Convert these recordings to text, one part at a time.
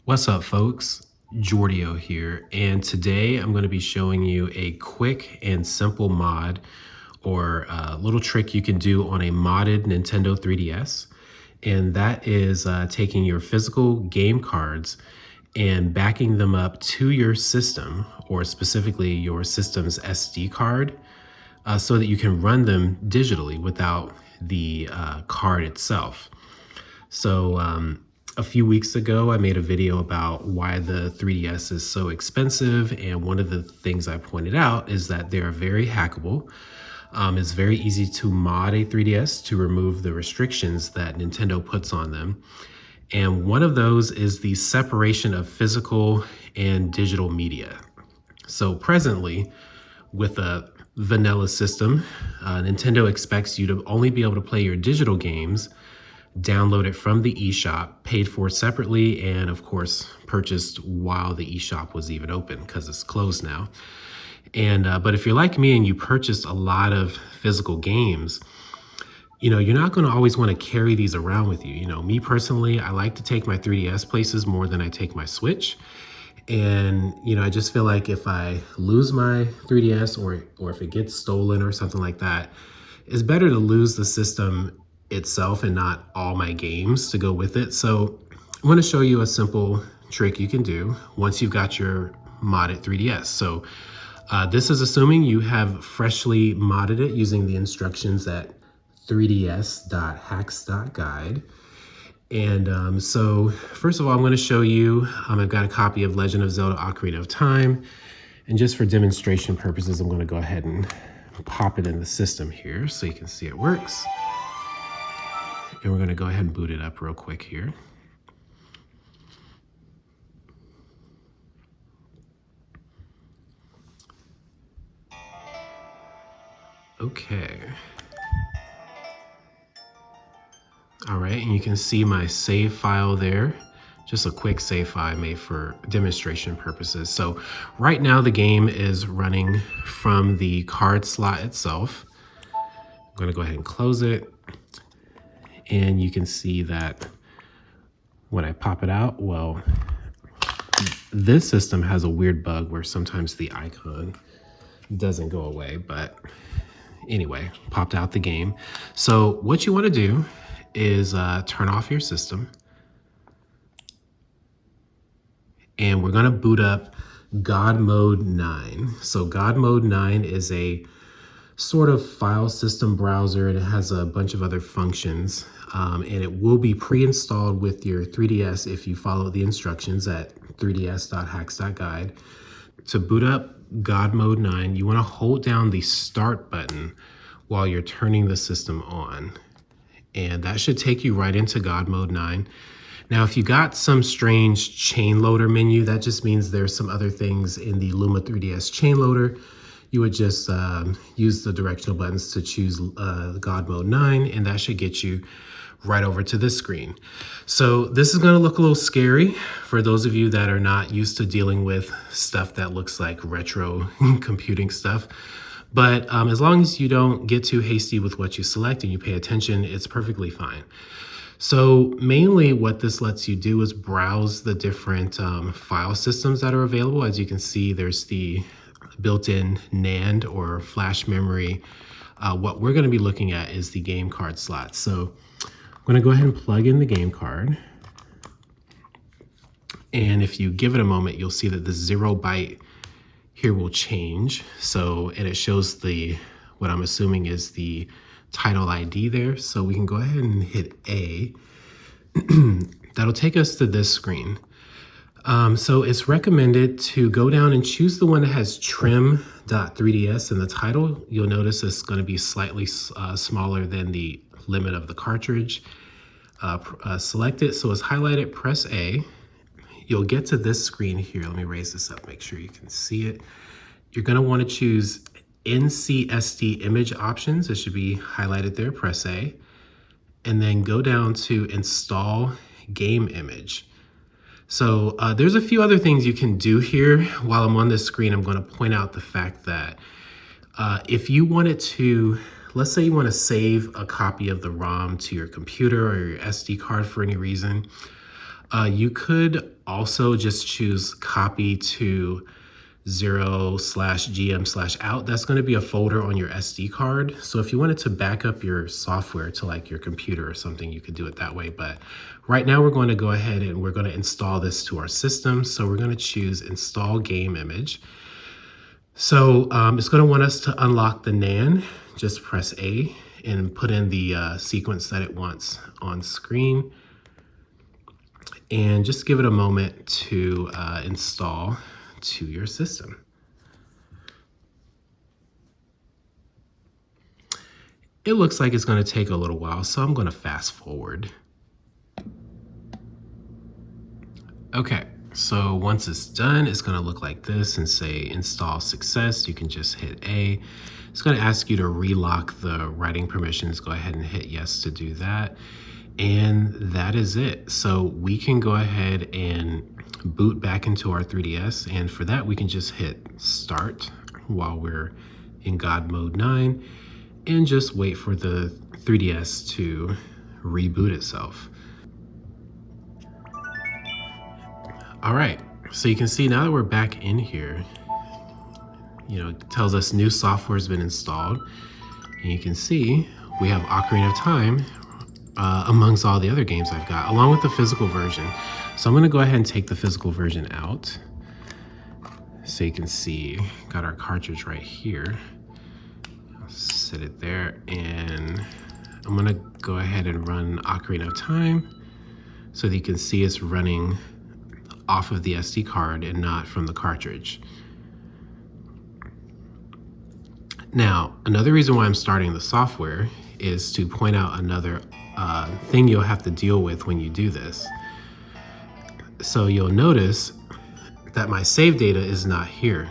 What's up, folks? Jordio here, and today I'm going to be showing you a quick and simple mod or a little trick you can do on a modded Nintendo 3DS, and that is taking your physical game cards and backing them up to your system, or specifically your system's SD card, so that you can run them digitally without the card itself. So a few weeks ago, I made a video about why the 3DS is so expensive. And one of the things I pointed out is that they are very hackable. It's very easy to mod a 3DS to remove the restrictions that Nintendo puts on them. And one of those is the separation of physical and digital media. So presently, with a vanilla system, Nintendo expects you to only be able to play your digital games, download it from the eShop, paid for separately, and of course purchased while the eShop was even open because it's closed now. And but if you're like me and you purchased a lot of physical games, you're not going to always want to carry these around with you. Me personally, I like to take my 3DS places more than I take my Switch. And I just feel like if I lose my 3DS or if it gets stolen or something like that, it's better to lose the system itself and not all my games to go with it. So I'm going to show you a simple trick you can do once you've got your modded 3DS. So this is assuming you have freshly modded it using the instructions at 3ds.hacks.guide. And so first of all, I'm going to show you, I've got a copy of Legend of Zelda Ocarina of Time. And just for demonstration purposes, I'm going to go ahead and pop it in the system here so you can see it works. And we're going to go ahead and boot it up real quick here. Okay. All right, and you can see my save file there. Just a quick save file I made for demonstration purposes. So right now the game is running from the card slot itself. I'm going to go ahead and close it. And you can see that when I pop it out, well, this system has a weird bug where sometimes the icon doesn't go away, but anyway, popped out the game. So what you want to do is turn off your system, and we're going to boot up God Mode 9. So God Mode 9 is a sort of file system browser, and it has a bunch of other functions, and it will be pre-installed with your 3DS if you follow the instructions at 3ds.hacks.guide. To boot up God Mode 9, you want to hold down the start button while you're turning the system on, and that should take you right into God Mode 9. Now, if you got some strange chain loader menu, that just means there's some other things in the Luma 3DS chain loader. You would just use the directional buttons to choose God Mode 9, and that should get you right over to this screen. So this is going to look a little scary for those of you that are not used to dealing with stuff that looks like retro computing stuff. But as long as you don't get too hasty with what you select and you pay attention, it's perfectly fine. So mainly what this lets you do is browse the different file systems that are available. As you can see, there's the built-in NAND or flash memory. What we're going to be looking at is the game card slot. So I'm going to go ahead and plug in the game card. And if you give it a moment, you'll see that the 0 byte here will change. So, and it shows the, what I'm assuming is the title ID there. So we can go ahead and hit A. That'll take us to this screen. So it's recommended to go down and choose the one that has trim.3ds in the title. You'll notice it's going to be slightly smaller than the limit of the cartridge. Select it. So it's highlighted, press A. You'll get to this screen here. Let me raise this up, make sure you can see it. You're going to want to choose NCSD image options. It should be highlighted there, press A. And then go down to install game image. So there's a few other things you can do here. While I'm on this screen, I'm going to point out the fact that if you wanted to, let's say you want to save a copy of the ROM to your computer or your SD card for any reason, You could also just choose copy to 0/gm/out. That's going to be a folder on your SD card. So if you wanted to back up your software to like your computer or something, you could do it that way. But right now we're going to go ahead and we're going to install this to our system. So we're going to choose install game image. So it's going to want us to unlock the NAND. Just press A and put in the sequence that it wants on screen. And just give it a moment to install to your system. It looks like it's going to take a little while, so I'm going to fast forward. Okay, so once it's done, it's going to look like this and say install success. You can just hit A. It's going to ask you to relock the writing permissions. Go ahead and hit yes to do that. And that is it. So we can go ahead and boot back into our 3DS. And for that, we can just hit start while we're in God Mode 9 and just wait for the 3DS to reboot itself. All right, so you can see now that we're back in here, it tells us new software has been installed. And you can see we have Ocarina of Time amongst all the other games I've got, along with the physical version. So I'm gonna go ahead and take the physical version out. So you can see, got our cartridge right here. I'll set it there, and I'm gonna go ahead and run Ocarina of Time so that you can see it's running off of the SD card and not from the cartridge. Now, another reason why I'm starting the software is to point out another thing you'll have to deal with when you do this. So you'll notice that my save data is not here.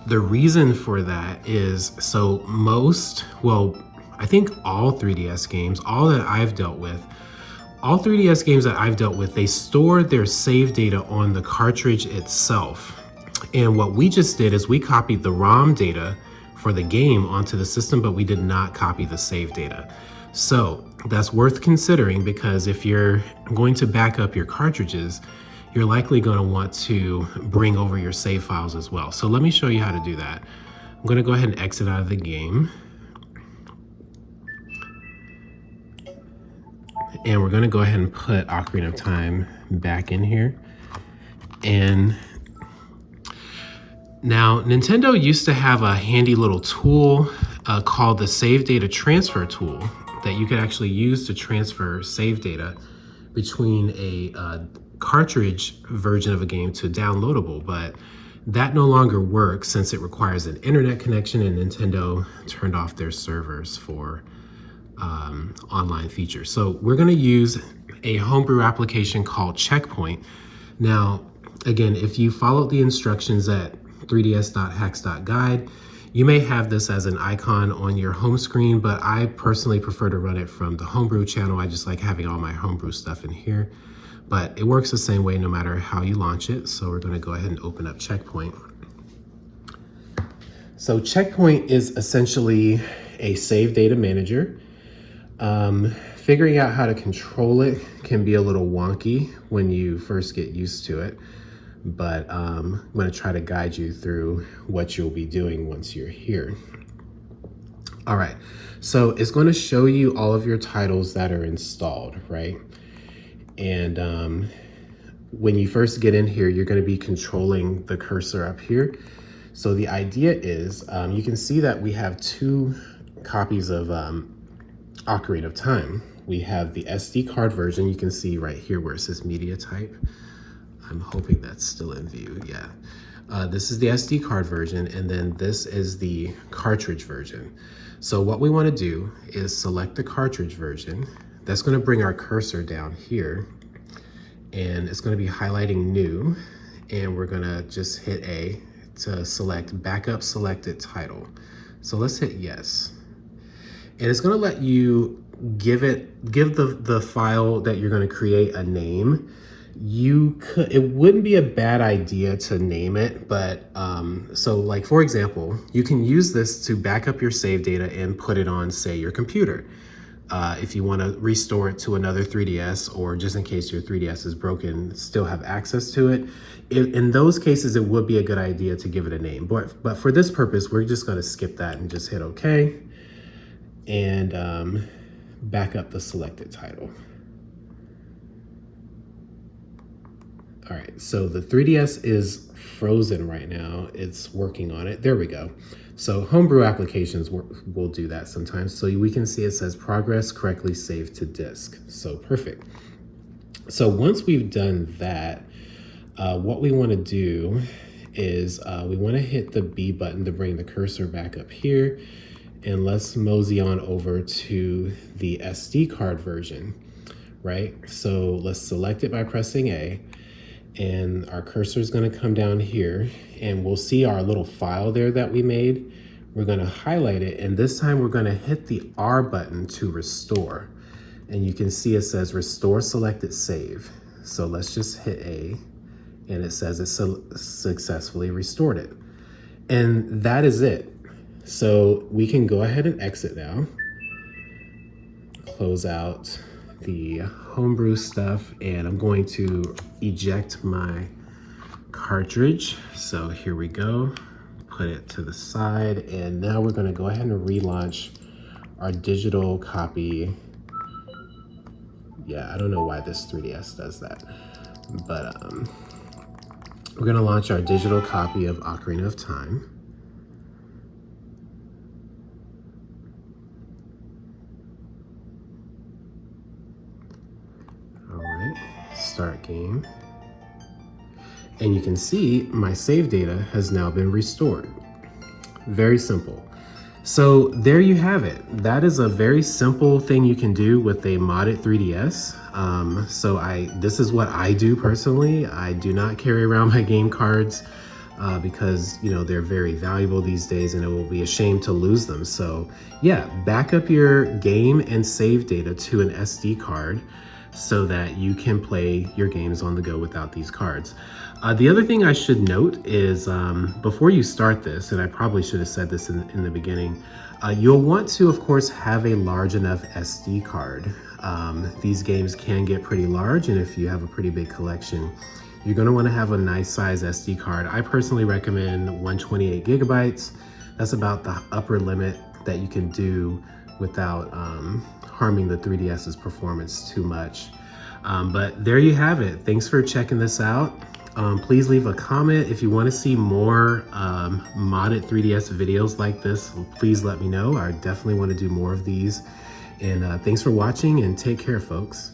The reason for that is I think all 3DS games, all 3DS games that I've dealt with, they store their save data on the cartridge itself. And what we just did is we copied the ROM data for the game onto the system, but we did not copy the save data. So that's worth considering, because if you're going to back up your cartridges, you're likely going to want to bring over your save files as well. So let me show you how to do that. I'm going to go ahead and exit out of the game. And we're going to go ahead and put Ocarina of Time back in here. And now, Nintendo used to have a handy little tool called the Save Data Transfer tool that you could actually use to transfer save data between a cartridge version of a game to downloadable, but that no longer works since it requires an internet connection, and Nintendo turned off their servers for online features. So we're going to use a homebrew application called Checkpoint. Now, again, if you followed the instructions at 3ds.hacks.guide, you may have this as an icon on your home screen, but I personally prefer to run it from the homebrew channel. I just like having all my homebrew stuff in here, but it works the same way no matter how you launch it. So we're going to go ahead and open up Checkpoint. So Checkpoint is essentially a save data manager. Figuring out how to control it can be a little wonky when you first get used to it, but I'm going to try to guide you through what you'll be doing once you're here. All right, so it's going to show you all of your titles that are installed, right? And when you first get in here, you're going to be controlling the cursor up here. So the idea is you can see that we have two copies of Ocarina of Time. We have the SD card version. You can see right here where it says media type. I'm hoping that's still in view. Yeah. This is the SD card version, and then this is the cartridge version. So what we want to do is select the cartridge version. That's going to bring our cursor down here, and it's going to be highlighting new, and we're going to just hit A to select backup selected title. So let's hit yes. And it's going to let you give the file that you're going to create a name. It wouldn't be a bad idea to name it, but so like, for example, you can use this to back up your save data and put it on, say, your computer. if you want to restore it to another 3DS, or just in case your 3DS is broken, still have access to it. In those cases, it would be a good idea to give it a name. But for this purpose, we're just going to skip that and just hit OK and back up the selected title. All right, so the 3DS is frozen right now. It's working on it. There we go. So homebrew applications will do that sometimes. So we can see it says progress correctly saved to disk. So perfect. So once we've done that, what we want to do is we want to hit the B button to bring the cursor back up here. And let's mosey on over to the SD card version, right? So let's select it by pressing A. And our cursor is going to come down here and we'll see our little file there that we made. We're going to highlight it, and this time we're going to hit the R button to restore. And you can see it says restore selected save. So let's just hit A, and it says it successfully restored it. And that is it. So we can go ahead and exit now. Close out the homebrew stuff, and I'm going to eject my cartridge. So here we go, put it to the side, and now we're going to go ahead and relaunch our digital copy. Yeah, I don't know why this 3DS does that, but we're going to launch our digital copy of Ocarina of Time. Start game, and you can see my save data has now been restored. Very simple. So there you have it. That is a very simple thing you can do with a modded 3DS. This is what I do personally. I do not carry around my game cards because they're very valuable these days, and it will be a shame to lose them. So yeah, back up your game and save data to an SD card so that you can play your games on the go without these cards. The other thing I should note is before you start this, and I probably should have said this in the beginning, you'll want to, of course, have a large enough SD card. These games can get pretty large, and if you have a pretty big collection, you're going to want to have a nice size SD card. I personally recommend 128 gigabytes. That's about the upper limit that you can do without harming the 3DS's performance too much. But there you have it. Thanks for checking this out. Please leave a comment if you want to see more modded 3DS videos like this. Please let me know. I definitely want to do more of these. And thanks for watching, and take care, folks.